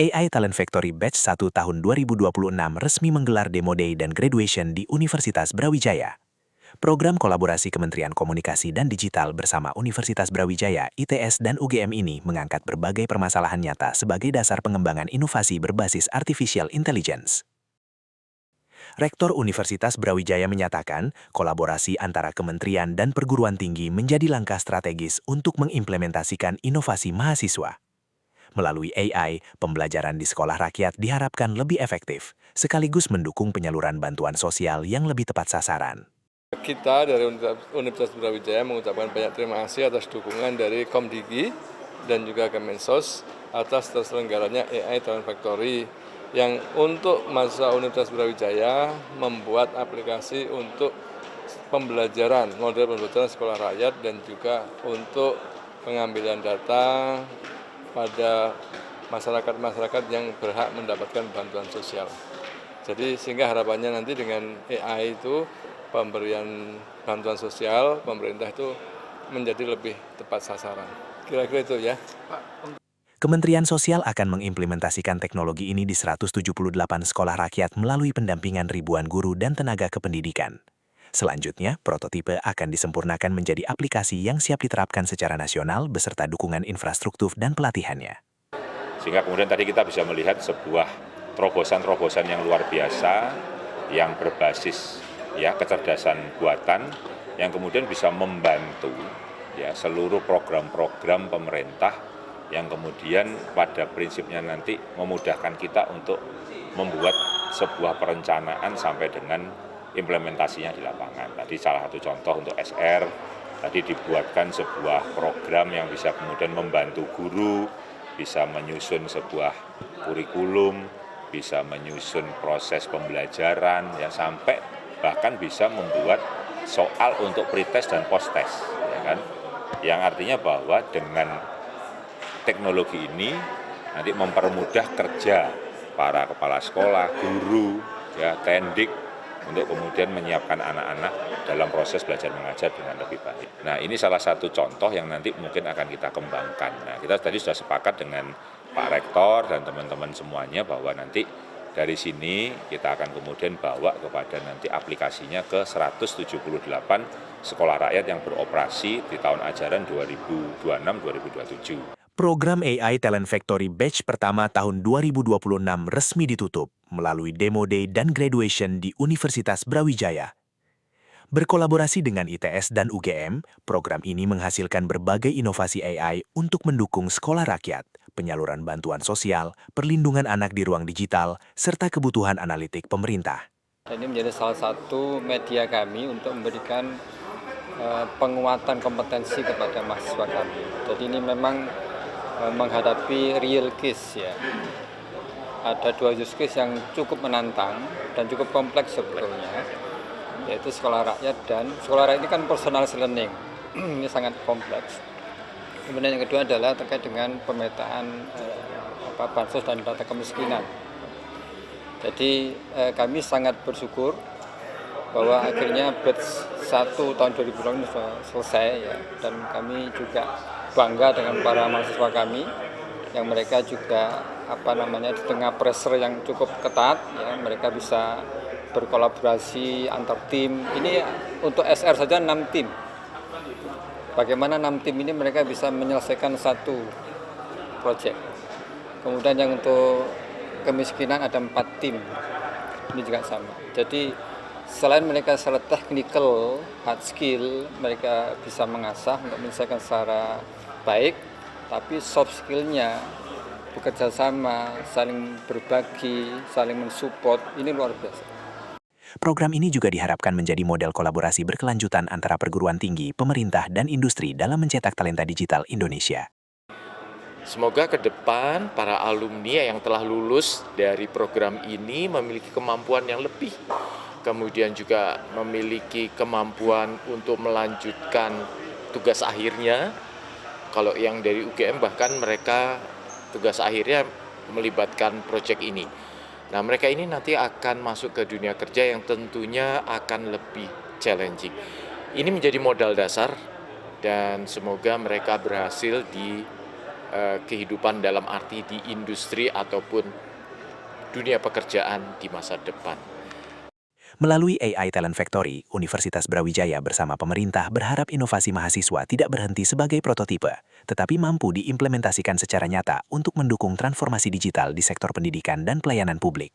AI Talent Factory Batch 1 tahun 2026 resmi menggelar Demo Day dan Graduation di Universitas Brawijaya. Program kolaborasi Kementerian Komunikasi dan Digital bersama Universitas Brawijaya, ITS, dan UGM ini mengangkat berbagai permasalahan nyata sebagai dasar pengembangan inovasi berbasis Artificial Intelligence. Rektor Universitas Brawijaya menyatakan, kolaborasi antara kementerian dan perguruan tinggi menjadi langkah strategis untuk mengimplementasikan inovasi mahasiswa. Melalui AI, pembelajaran di sekolah rakyat diharapkan lebih efektif, sekaligus mendukung penyaluran bantuan sosial yang lebih tepat sasaran. Kita dari Universitas Brawijaya mengucapkan banyak terima kasih atas dukungan dari Komdigi dan juga Kemensos atas terselenggaranya AI Talent Factory yang untuk mahasiswa Universitas Brawijaya membuat aplikasi untuk pembelajaran, model pembelajaran sekolah rakyat dan juga untuk pengambilan data pada masyarakat-masyarakat yang berhak mendapatkan bantuan sosial. Jadi sehingga harapannya nanti dengan AI itu pemberian bantuan sosial pemerintah itu menjadi lebih tepat sasaran. Kira-kira itu ya. Kementerian Sosial akan mengimplementasikan teknologi ini di 178 sekolah rakyat melalui pendampingan ribuan guru dan tenaga kependidikan. Selanjutnya, prototipe akan disempurnakan menjadi aplikasi yang siap diterapkan secara nasional beserta dukungan infrastruktur dan pelatihannya. Sehingga kemudian tadi kita bisa melihat sebuah terobosan-terobosan yang luar biasa, yang berbasis kecerdasan buatan, yang kemudian bisa membantu seluruh program-program pemerintah yang kemudian pada prinsipnya nanti memudahkan kita untuk membuat sebuah perencanaan sampai dengan implementasinya di lapangan. Tadi salah satu contoh untuk SR, tadi dibuatkan sebuah program yang bisa kemudian membantu guru, bisa menyusun sebuah kurikulum, bisa menyusun proses pembelajaran, sampai bahkan bisa membuat soal untuk pretest dan post-test, kan? Yang artinya bahwa dengan teknologi ini nanti mempermudah kerja para kepala sekolah, guru, tendik, untuk kemudian menyiapkan anak-anak dalam proses belajar mengajar dengan lebih baik. Nah, ini salah satu contoh yang nanti mungkin akan kita kembangkan. Nah, kita tadi sudah sepakat dengan Pak Rektor dan teman-teman semuanya bahwa nanti dari sini kita akan kemudian bawa kepada nanti aplikasinya ke 178 sekolah rakyat yang beroperasi di tahun ajaran 2026-2027. Program AI Talent Factory Batch pertama tahun 2026 resmi ditutup melalui Demo Day dan Graduation di Universitas Brawijaya. Berkolaborasi dengan ITS dan UGM, program ini menghasilkan berbagai inovasi AI untuk mendukung sekolah rakyat, penyaluran bantuan sosial, perlindungan anak di ruang digital, serta kebutuhan analitik pemerintah. Ini menjadi salah satu media kami untuk memberikan penguatan kompetensi kepada mahasiswa kami. Jadi ini memang menghadapi real case ya. Ada dua use case yang cukup menantang dan cukup kompleks sebetulnya, yaitu sekolah rakyat dan sekolah rakyat ini kan personalized learning. Ini sangat kompleks. Kemudian yang kedua adalah terkait dengan pemetaan bansos dan data kemiskinan. Jadi kami sangat bersyukur bahwa akhirnya batch 1 tahun 2020 ini sudah selesai ya, dan kami juga bangga dengan para mahasiswa kami yang mereka juga di tengah pressure yang cukup ketat ya, mereka bisa berkolaborasi antar tim. Ini untuk SR saja 6 tim. Bagaimana 6 tim ini mereka bisa menyelesaikan satu proyek. Kemudian yang untuk kemiskinan ada 4 tim. Ini juga sama. Jadi selain mereka secara technical, hard skill, mereka bisa mengasah untuk menyelesaikan secara baik, tapi soft skill-nya, bekerja sama, saling berbagi, saling mensupport, ini luar biasa. Program ini juga diharapkan menjadi model kolaborasi berkelanjutan antara perguruan tinggi, pemerintah, dan industri dalam mencetak talenta digital Indonesia. Semoga ke depan para alumni yang telah lulus dari program ini memiliki kemampuan yang lebih, kemudian juga memiliki kemampuan untuk melanjutkan tugas akhirnya. Kalau yang dari UGM bahkan mereka tugas akhirnya melibatkan proyek ini. Nah, mereka ini nanti akan masuk ke dunia kerja yang tentunya akan lebih challenging. Ini menjadi modal dasar dan semoga mereka berhasil di kehidupan dalam arti di industri ataupun dunia pekerjaan di masa depan. Melalui AI Talent Factory, Universitas Brawijaya bersama pemerintah berharap inovasi mahasiswa tidak berhenti sebagai prototipe, tetapi mampu diimplementasikan secara nyata untuk mendukung transformasi digital di sektor pendidikan dan pelayanan publik.